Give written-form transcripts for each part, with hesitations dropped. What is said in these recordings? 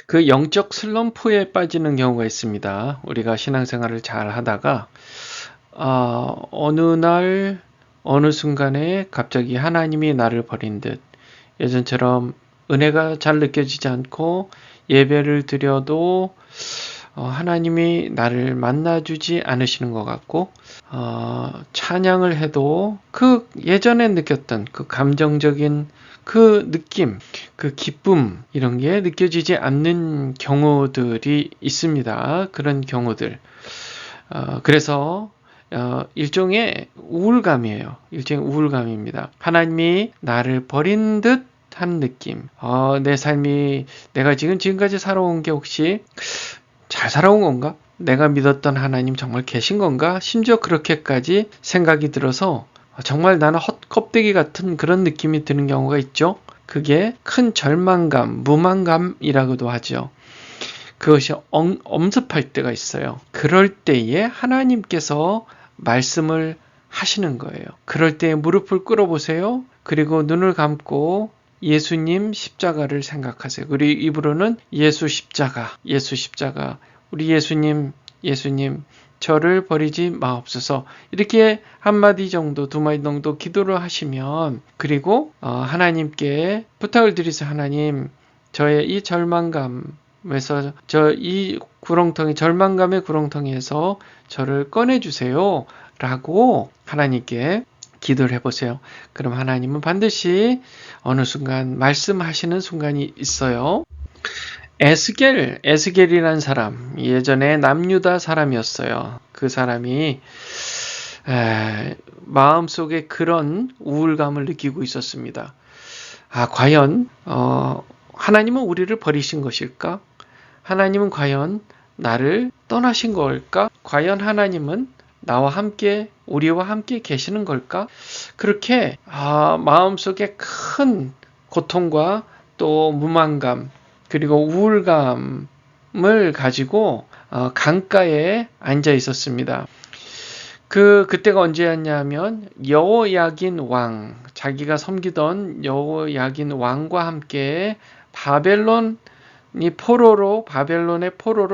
그 영적 슬럼프에 빠지는 경우가 있습니다. 우리가 신앙생활을 잘 하다가 어느 날 어느 순간에 갑자기 하나님이 나를 버린 듯 예전처럼 은혜가 잘 느껴지지 않고 예배를 드려도 하나님이 나를 만나주지 않으시는 것 같고 찬양을 해도 그 예전에 느꼈던 그 감정적인 그 느낌, 그 기쁨 이런 게 느껴지지 않는 경우들이 있습니다. 그런 경우들. 그래서 일종의 우울감이에요. 일종의 우울감입니다. 하나님이 나를 버린 듯한 느낌. 내 삶이 내가 지금까지 살아온 게 혹시 잘 살아온 건가? 내가 믿었던 하나님 정말 계신 건가? 심지어 그렇게까지 생각이 들어서 정말 나는 헛껍데기 같은 그런 느낌이 드는 경우가 있죠. 그게 큰 절망감, 무망감이라고도 하죠. 그것이 엄습할 때가 있어요. 그럴 때에 하나님께서 말씀을 하시는 거예요. 그럴 때 무릎을 꿇어보세요. 그리고 눈을 감고 예수님 십자가를 생각하세요. 그리고 입으로는 예수 십자가. 우리 예수님, 저를 버리지 마옵소서. 이렇게 한마디 정도, 두 마디 정도 기도를 하시면, 그리고 하나님께 부탁을 드리세요. 하나님, 저의 이 절망감에서, 이 절망감의 구렁텅이에서 저를 꺼내주세요. 라고 하나님께 기도를 해보세요. 그럼 하나님은 반드시 어느 순간 말씀하시는 순간이 있어요. 에스겔이라는 사람, 예전에 남유다 사람이었어요. 그 사람이 마음속에 그런 우울감을 느끼고 있었습니다. 과연 하나님은 우리를 버리신 것일까? 하나님은 과연 나를 떠나신 걸까? 과연 하나님은 나와 함께, 우리와 함께 계시는 걸까? 그렇게 마음속에 큰 고통과 또 무망감 그리고 우울감을 가지고 강가에 앉아 있었습니다. 그때가 언제였냐면 여호야긴 왕, 자기가 섬기던 여호야긴 왕과 함께 바벨론의 포로로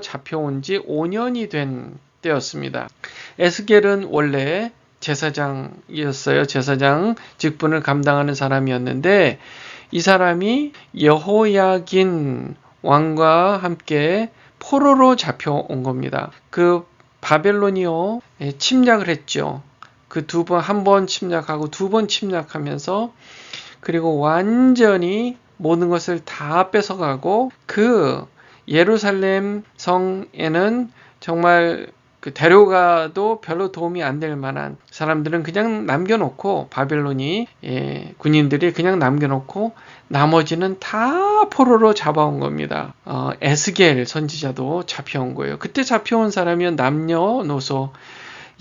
잡혀온 지 5년이 된 때였습니다. 에스겔은 원래 제사장이었어요. 제사장 직분을 감당하는 사람이었는데 이 사람이 여호야긴 왕과 함께 포로로 잡혀온 겁니다. 그 바벨론이요 침략을 했죠. 그 한 번 침략하고 두 번 침략하면서 그리고 완전히 모든 것을 다 뺏어가고 그 예루살렘 성에는 정말 데려가도 별로 도움이 안 될 만한 사람들은 그냥 남겨놓고 바벨론이 군인들이 그냥 남겨놓고 나머지는 다 포로로 잡아온 겁니다. 에스겔 선지자도 잡혀온 거예요. 그때 잡혀온 사람이 남녀노소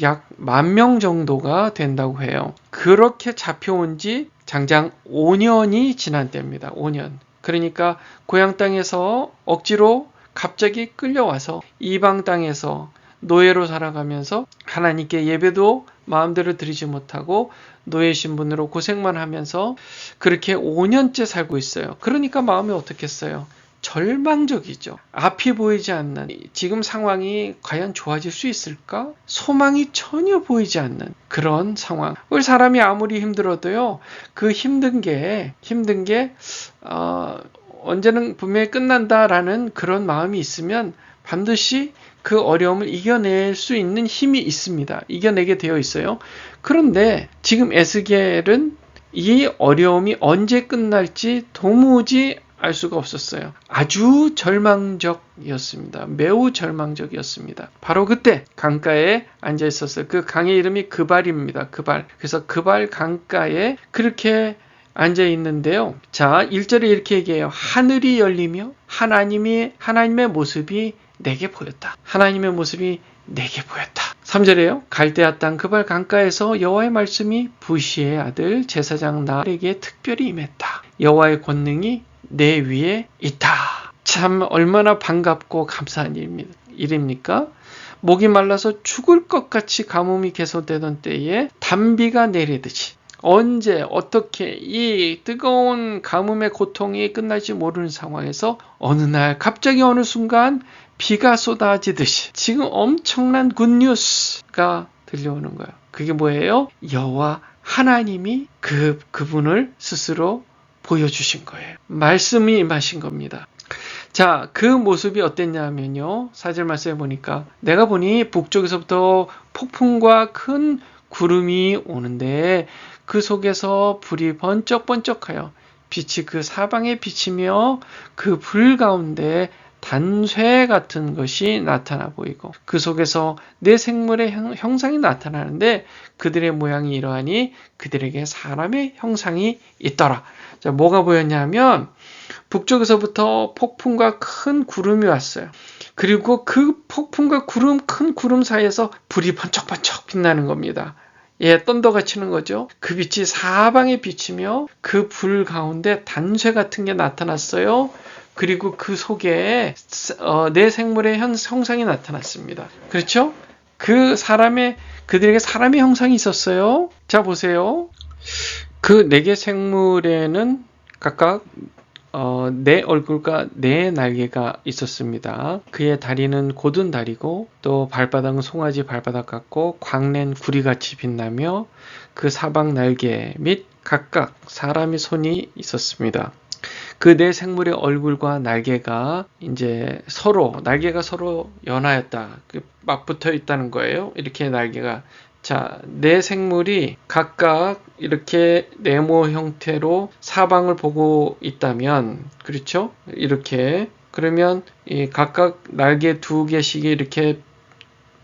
약 10,000명 정도가 된다고 해요. 그렇게 잡혀온 지 장장 5년이 지난 때입니다. 5년. 그러니까 고향 땅에서 억지로 갑자기 끌려와서 이방 땅에서 노예로 살아가면서 하나님께 예배도 마음대로 드리지 못하고 노예 신분으로 고생만 하면서 그렇게 5년째 살고 있어요. 그러니까 마음이 어떻겠어요? 절망적이죠. 앞이 보이지 않는 지금 상황이 과연 좋아질 수 있을까? 소망이 전혀 보이지 않는 그런 상황. 우리 사람이 아무리 힘들어도요. 그 힘든 게 언제는 분명히 끝난다라는 그런 마음이 있으면 반드시 그 어려움을 이겨낼 수 있는 힘이 있습니다. 이겨내게 되어 있어요. 그런데 지금 에스겔은 이 어려움이 언제 끝날지 도무지 알 수가 없었어요. 아주 절망적이었습니다. 매우 절망적이었습니다. 바로 그때 강가에 앉아 있었어요. 그 강의 이름이 그발입니다. 그발. 그래서 그발 강가에 그렇게 앉아 있는데요. 자, 1절에 이렇게 얘기해요. 하늘이 열리며 하나님의 모습이 내게 보였다. 하나님의 모습이 내게 보였다. 3절에요. 갈대아 땅 그발 강가에서 여호와의 말씀이 부시의 아들 제사장 나에게 특별히 임했다. 여호와의 권능이 내 위에 있다. 참 얼마나 반갑고 감사한 일입니까? 목이 말라서 죽을 것 같이 가뭄이 계속되던 때에 단비가 내리듯이 언제 어떻게 이 뜨거운 가뭄의 고통이 끝날지 모르는 상황에서 어느 날 갑자기 어느 순간 비가 쏟아지듯이 지금 엄청난 굿뉴스가 들려오는 거예요. 그게 뭐예요? 여호와 하나님이 그분을 스스로 보여주신 거예요. 말씀이 임하신 겁니다. 자, 그 모습이 어땠냐면요. 4절 말씀에 보니까 내가 보니 북쪽에서부터 폭풍과 큰 구름이 오는데 그 속에서 불이 번쩍번쩍하여 빛이 그 사방에 비치며 그 불 가운데 단쇠 같은 것이 나타나 보이고 그 속에서 네 생물의 형상이 나타나는데 그들의 모양이 이러하니 그들에게 사람의 형상이 있더라. 자, 뭐가 보였냐면 북쪽에서부터 폭풍과 큰 구름이 왔어요. 그리고 그 폭풍과 큰 구름 사이에서 불이 번쩍번쩍 빛나는 겁니다. 예, 떤더가 치는 거죠. 그 빛이 사방에 비치며 그 불 가운데 단쇠 같은 게 나타났어요. 그리고 그 속에 네 생물의 형상이 나타났습니다. 그렇죠? 그들에게 사람의 형상이 있었어요. 자, 보세요. 그 네 개 생물에는 각각 네 얼굴과 네 날개가 있었습니다. 그의 다리는 곧은 다리고 또 발바닥은 송아지 발바닥 같고 광낸 구리같이 빛나며 그 사방 날개 및 각각 사람의 손이 있었습니다. 그 네 생물의 얼굴과 날개가 날개가 서로 연하였다. 맞붙어 있다는 거예요. 이렇게 날개가. 자, 네 생물이 각각 이렇게 네모 형태로 사방을 보고 있다면, 그렇죠? 이렇게. 그러면 이 각각 날개 두 개씩이 이렇게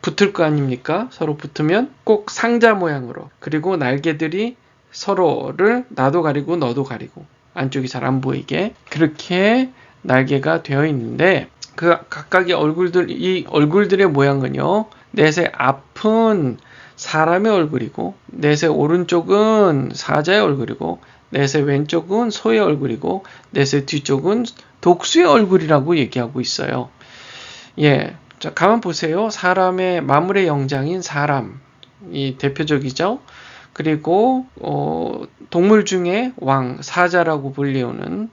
붙을 거 아닙니까? 서로 붙으면 꼭 상자 모양으로. 그리고 날개들이 서로를 나도 가리고 너도 가리고 안쪽이 잘 안 보이게 그렇게 날개가 되어 있는데 그 각각의 이 얼굴들의 모양은요. 넷의 앞은 사람의 얼굴이고 넷의 오른쪽은 사자의 얼굴이고 넷의 왼쪽은 소의 얼굴이고 넷의 뒤쪽은 독수의 얼굴이라고 얘기하고 있어요. 예, 자, 가만 보세요. 사람의 만물의 영장인 사람이 대표적이죠. 그리고 동물 중에 왕, 사자라고 불리우는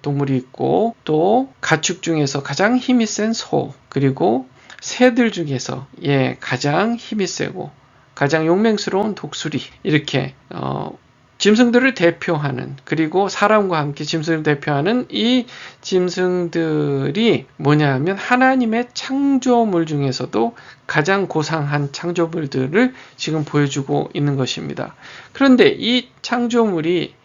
동물이 있고 또 가축 중에서 가장 힘이 센 소, 그리고 새들 중에서 가장 힘이 세고 가장 용맹스러운 독수리 이렇게 짐승들을 대표하는 그리고 사람과 함께 짐승을 대표하는 이 짐승들이 뭐냐 하면 하나님의 창조물 중에서도 가장 고상한 창조물들을 지금 보여주고 있는 것입니다. 그런데 이 창조물이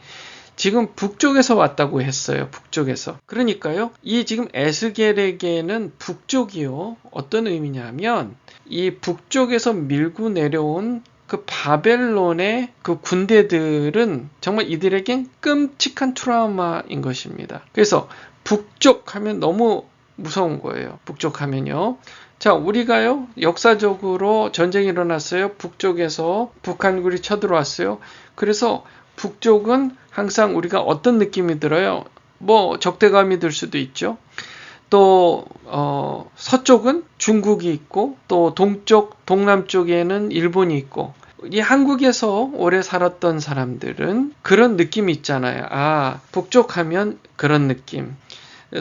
지금 북쪽에서 왔다고 했어요. 북쪽에서. 그러니까요. 이 지금 에스겔에게는 북쪽이요. 어떤 의미냐면 이 북쪽에서 밀고 내려온 그 바벨론의 그 군대들은 정말 이들에겐 끔찍한 트라우마인 것입니다. 그래서 북쪽 하면 너무 무서운 거예요. 북쪽 하면요. 자, 우리가요, 역사적으로 전쟁이 일어났어요. 북쪽에서 북한군이 쳐들어왔어요. 그래서 북쪽은 항상 우리가 어떤 느낌이 들어요? 뭐 적대감이 들 수도 있죠. 또 서쪽은 중국이 있고 또 동남쪽에는 일본이 있고 이 한국에서 오래 살았던 사람들은 그런 느낌이 있잖아요. 아, 북쪽하면 그런 느낌.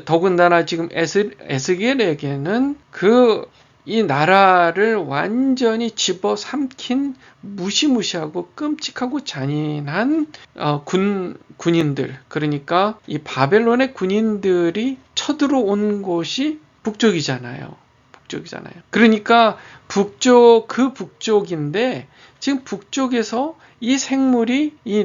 더군다나 지금 에스겔에게는 이 나라를 완전히 집어삼킨 무시무시하고 끔찍하고 잔인한 군인들, 그러니까 이 바벨론의 군인들이 쳐들어온 곳이 북쪽이잖아요. 그러니까 북쪽인데 지금 북쪽에서 이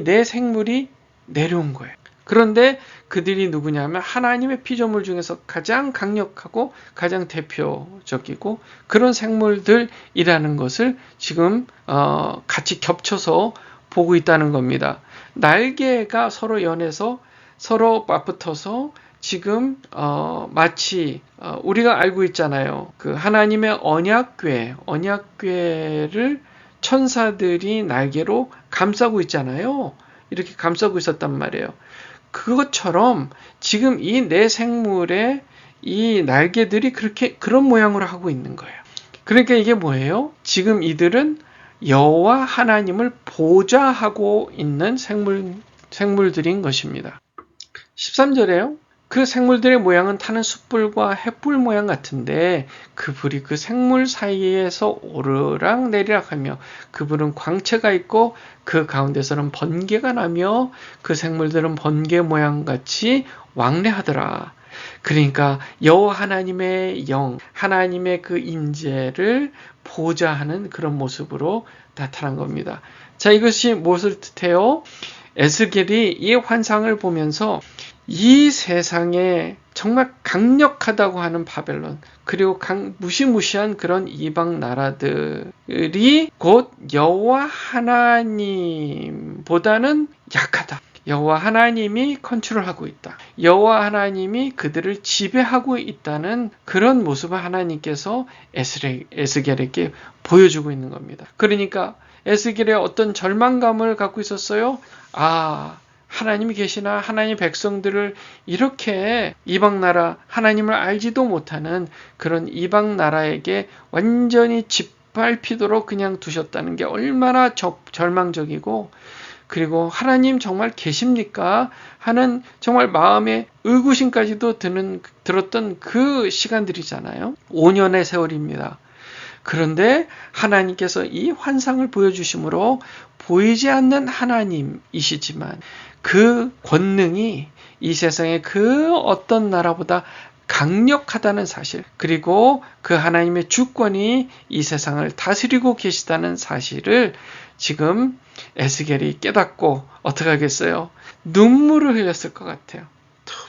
네 생물이 내려온 거예요. 그런데 그들이 누구냐면 하나님의 피조물 중에서 가장 강력하고 가장 대표적이고 그런 생물들이라는 것을 지금 같이 겹쳐서 보고 있다는 겁니다. 날개가 서로 연해서 서로 맞붙어서 지금 마치 우리가 알고 있잖아요. 그 하나님의 언약궤를 천사들이 날개로 감싸고 있잖아요. 이렇게 감싸고 있었단 말이에요. 그것처럼 지금 이 네 생물의 이 날개들이 그런 모양으로 하고 있는 거예요. 그러니까 이게 뭐예요? 지금 이들은 여호와 하나님을 보좌하고 있는 생물들인 것입니다. 13절에요. 그 생물들의 모양은 타는 숯불과 횃불 모양 같은데 그 불이 그 생물 사이에서 오르락 내리락 하며 그 불은 광채가 있고 그 가운데서는 번개가 나며 그 생물들은 번개 모양같이 왕래하더라. 그러니까 여호와 하나님의 영, 하나님의 그 임재를 보좌하는 그런 모습으로 나타난 겁니다. 자, 이것이 무엇을 뜻해요? 에스겔이 이 환상을 보면서 이 세상에 정말 강력하다고 하는 바벨론, 그리고 무시무시한 그런 이방 나라들이 곧 여호와 하나님보다는 약하다. 여호와 하나님이 컨트롤하고 있다. 여호와 하나님이 그들을 지배하고 있다는 그런 모습을 하나님께서 에스겔에게 보여주고 있는 겁니다. 그러니까 에스겔의 어떤 절망감을 갖고 있었어요. 하나님이 계시나 하나님 백성들을 이렇게 이방 나라, 하나님을 알지도 못하는 그런 이방 나라에게 완전히 짓밟히도록 그냥 두셨다는 게 얼마나 절망적이고, 그리고 하나님 정말 계십니까? 하는 정말 마음에 의구심까지도 들었던 그 시간들이잖아요. 5년의 세월입니다. 그런데 하나님께서 이 환상을 보여주심으로 보이지 않는 하나님이시지만 그 권능이 이 세상의 그 어떤 나라보다 강력하다는 사실, 그리고 그 하나님의 주권이 이 세상을 다스리고 계시다는 사실을 지금 에스겔이 깨닫고 어떻게 하겠어요? 눈물을 흘렸을 것 같아요.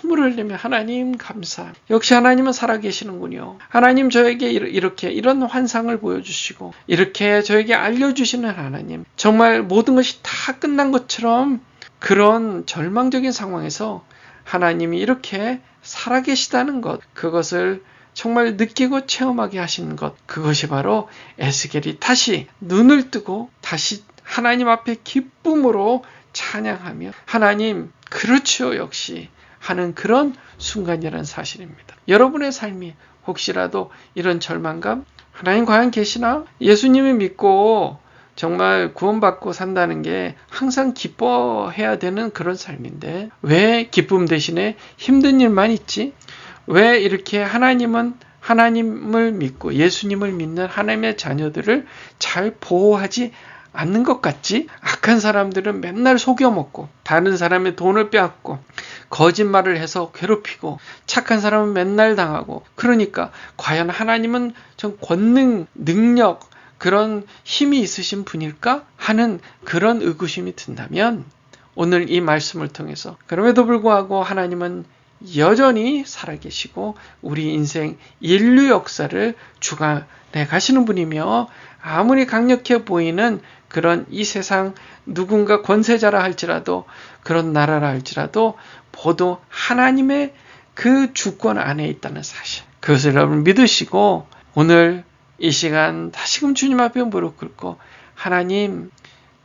눈물을 흘리면 하나님 감사. 역시 하나님은 살아계시는군요. 하나님 저에게 이런 환상을 보여주시고 이렇게 저에게 알려주시는 하나님. 정말 모든 것이 다 끝난 것처럼 그런 절망적인 상황에서 하나님이 이렇게 살아계시다는 것, 그것을 정말 느끼고 체험하게 하시는 것, 그것이 바로 에스겔이 다시 눈을 뜨고 다시 하나님 앞에 기쁨으로 찬양하며 하나님 그렇죠 역시 하는 그런 순간이라는 사실입니다. 여러분의 삶이 혹시라도 이런 절망감, 하나님 과연 계시나? 예수님을 믿고 정말 구원받고 산다는 게 항상 기뻐해야 되는 그런 삶인데 왜 기쁨 대신에 힘든 일만 있지? 왜 이렇게 하나님을 믿고 예수님을 믿는 하나님의 자녀들을 잘 보호하지 않는 것 같지? 악한 사람들은 맨날 속여먹고 다른 사람의 돈을 빼앗고 거짓말을 해서 괴롭히고 착한 사람은 맨날 당하고, 그러니까 과연 하나님은 좀 권능, 능력, 그런 힘이 있으신 분일까? 하는 그런 의구심이 든다면 오늘 이 말씀을 통해서 그럼에도 불구하고 하나님은 여전히 살아계시고 우리 인생 인류 역사를 주관해 가시는 분이며 아무리 강력해 보이는 그런 이 세상 누군가 권세자라 할지라도 그런 나라라 할지라도 모두 하나님의 그 주권 안에 있다는 사실, 그것을 여러분 믿으시고 오늘 이 시간 다시금 주님 앞에 무릎 꿇고 하나님,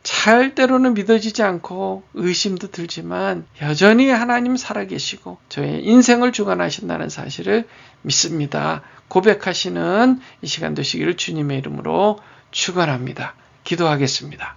잘 때로는 믿어지지 않고 의심도 들지만 여전히 하나님 살아계시고 저의 인생을 주관하신다는 사실을 믿습니다. 고백하시는 이 시간 되시기를 주님의 이름으로 축원합니다. 기도하겠습니다.